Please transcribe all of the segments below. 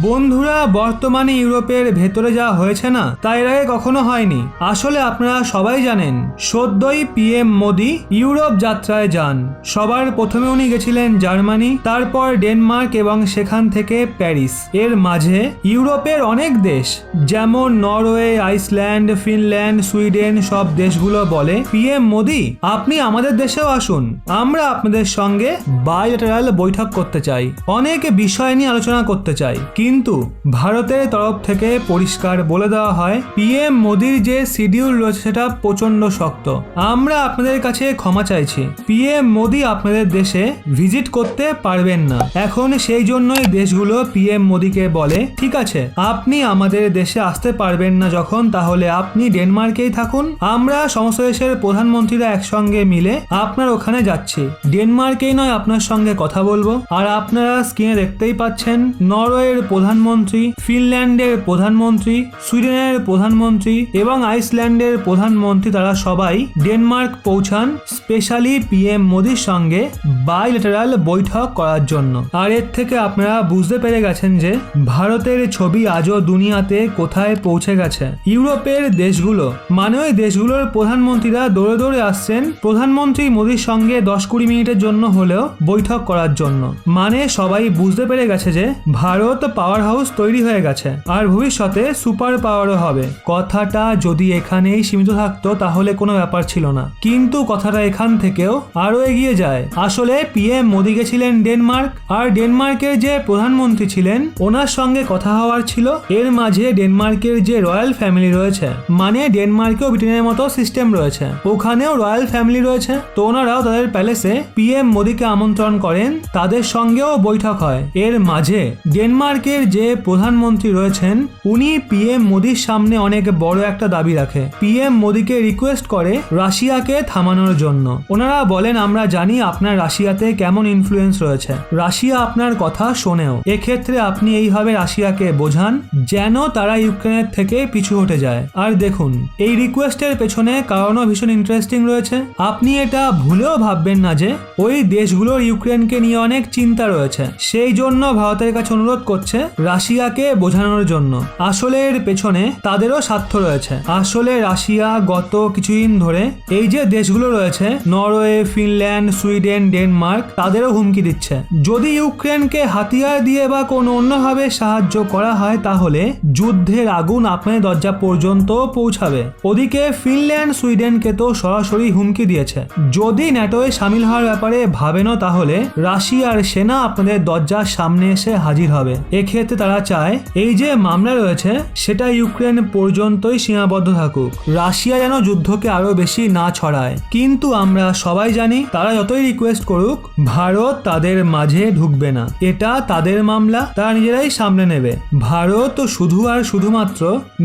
বন্ধুরা, বর্তমানে ইউরোপের ভেতরে যা হয়েছে না তা এর আগে কখনো হয়নি। আসলে আপনারা সবাই জানেন, সদ্যই পিএম মোদি ইউরোপ যাত্রায় যান। সবার প্রথমে উনি গেছিলেন জার্মানি, তারপর ডেনমার্ক এবং সেখান থেকে প্যারিস। এর মাঝে ইউরোপের অনেক দেশ যেমন নরওয়ে, আইসল্যান্ড, ফিনল্যান্ড, সুইডেন সব দেশগুলো বলে, পিএম মোদি আপনি আমাদের দেশেও আসুন, আমরা আপনাদের সঙ্গে বাইলেটারাল বৈঠক করতে চাই, অনেক বিষয় নিয়ে আলোচনা করতে চাই। কিন্তু ভারতের তরফ থেকে পরিষ্কার বলে দেওয়া হয়, পিএম মোদির যে শিডিউল রয়েছে সেটা প্রচন্ড শক্ত, আমরা আপনাদের কাছে ক্ষমা চাইছি, পিএম মোদি আপনাদের দেশে ভিজিট করতে পারবেন না। এখন সেই জন্যই দেশগুলো পিএম মোদিকে বলে, ঠিক আছে আপনি আমাদের দেশে আসতে পারবেন না যখন, তাহলে আপনি ডেনমার্কেই থাকুন, আমরা সমস্ত দেশের প্রধানমন্ত্রীরা একসঙ্গে মিলে আপনার ওখানে যাচ্ছি, ডেনমার্কেই নয় আপনার সঙ্গে কথা বলবো। আর আপনারা স্ক্রিনে দেখতেই পাচ্ছেন, নরওয়ের প্রধানমন্ত্রী, ফিনল্যান্ডের প্রধানমন্ত্রী, সুইডেনের প্রধানমন্ত্রী এবং আইসল্যান্ডের প্রধানমন্ত্রী তারা সবাই ডেনমার্ক পৌঁছান স্পেশালি পিএম মোদির সঙ্গে বাইলেটারাল বৈঠক করার জন্য। আর এর থেকে আপনারা বুঝতে পেরে গেছেন যে ভারতের ছবি আজও দুনিয়াতে কোথায় পৌঁছে গেছে। ইউরোপের দেশগুলো মানে ওই দেশগুলোর প্রধানমন্ত্রীরা দৌড়ে দৌড়ে আসছেন প্রধানমন্ত্রী মোদির সঙ্গে 10-20 মিনিটের জন্য হলেও বৈঠক করার জন্য। মানে সবাই বুঝতে পেরে গেছে যে ভারত পাওয়ার হাউস তৈরি হয়ে গেছে আর ভবিষ্যতে সুপার পাওয়ারও হবে। কথাটা যদি এখানেই সীমিত থাকতো তাহলে কোনো ব্যাপার ছিল না, কিন্তু কথাটা এখান থেকেও আরো এগিয়ে যায়। আসলে পিএম মোদি গেছিলেন ডেনমার্ক, আর ডেনমার্কের যে প্রধানমন্ত্রী ছিলেন ওনার সঙ্গে কথা হওয়ার ছিল। এর মাঝে ডেনমার্কের যে রয়্যাল ফ্যামিলি রয়েছে, মানে ডেনমার্কেও ব্রিটেনের মতো সিস্টেম রয়েছে, ওখানেও রয়্যাল ফ্যামিলি রয়েছে, তো ওনারাও তাদের প্যালেসে পিএম মোদিকে আমন্ত্রণ করেন, তাদের সঙ্গেও বৈঠক হয়। এর মাঝে ডেনমার্কের যে প্রধানমন্ত্রী রয়েছেন উনি পিএম মোদির সামনে অনেক বড় একটা দাবি রাখে, পিএম মোদিকে রিকোয়েস্ট করে রাশিয়াকে থামানোর জন্য। ওনারা বলেন, আমরা জানি আপনার রাশিয়াতে কেমন ইনফ্লুয়েন্স রয়েছে, রাশিয়া আপনার কথা শোনেও, এক্ষেত্রে আপনি এইভাবে রাশিয়াকে বোঝান যেন তারা ইউক্রেনের থেকে পিছু হটে যায়। আর দেখুন, এই রিকোয়েস্টের পেছনে কারণও ভীষণ ইন্টারেস্টিং রয়েছে। আপনি এটা ভুলেও ভাববেন না যে ওই দেশগুলোর ইউক্রেনকে নিয়ে অনেক চিন্তা রয়েছে, সেই জন্য ভারতের কাছে অনুরোধ করছে রাশিয়াকে বোঝানোর জন্য। আসলে এর পেছনে তাদেরও স্বার্থ রয়েছে। আসলে রাশিয়া গত কিছুদিন ধরে এই যে দেশগুলো রয়েছে নরওয়ে, ফিনল্যান্ড, সুইডেন, ডেনমার্ক, তাদেরও হুমকি দিচ্ছে, যদি ইউক্রেনকে হাতিয়ার দিয়ে বা কোনো অন্যভাবে সাহায্য করা হয় তাহলে যুদ্ধের আগুন আপনার দরজা পর্যন্ত পৌঁছাবে। ওদিকে ফিনল্যান্ড, সুইডেনকে তো সরাসরি হুমকি দিয়েছে, যদি ন্যাটোয় সামিল হওয়ার ব্যাপারে ভাবেনও তাহলে রাশিয়ার সেনা আপনাদের দরজার সামনে এসে হাজির হবে। এক্ষেত্রে তারা চায় এই যে মামলা রয়েছে সেটা ইউক্রেন পর্যন্তই সীমাবদ্ধ থাকুক, রাশিয়া যেন যুদ্ধকে আরো বেশি না ছড়ায়। কিন্তু আমরা সবাই জানি তারা যতই রিকোয়েস্ট করুক ভারত তাদের মাঝে ঢুকবে না, এটা তাদের মামলা, তারা নিজেরাই সামনে নেবে। ভারত শুধু আর শুধুমাত্র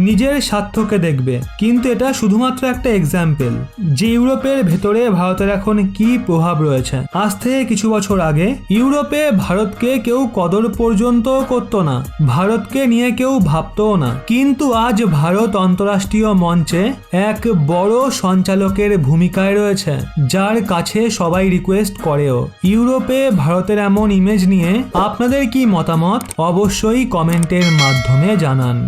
নিজের স্বার্থকে দেখবে। কিন্তু এটা শুধুমাত্র একটা এক্সাম্পল যে ইউরোপের ভেতরে ভারতের এখন কি প্রভাব রয়েছে। আজ থেকে কিছু বছর আগে ইউরোপে ভারতকে কেউ কদর পর্যন্ত করতো না, ভারতকে নিয়ে কেউ ভাবতও না, কিন্তু আজ ভারত অন্তর্রাষ্ট্রীয় মঞ্চে এক বড় সঞ্চালকের ভূমিকায় রয়েছে, যার কাছে সবাই রিকোয়েস্ট করেও। ইউরোপে ভারতের এমন ইমেজ নিয়ে আপনাদের কি মতামত অবশ্যই কমেন্টের মাধ্যমে জানান।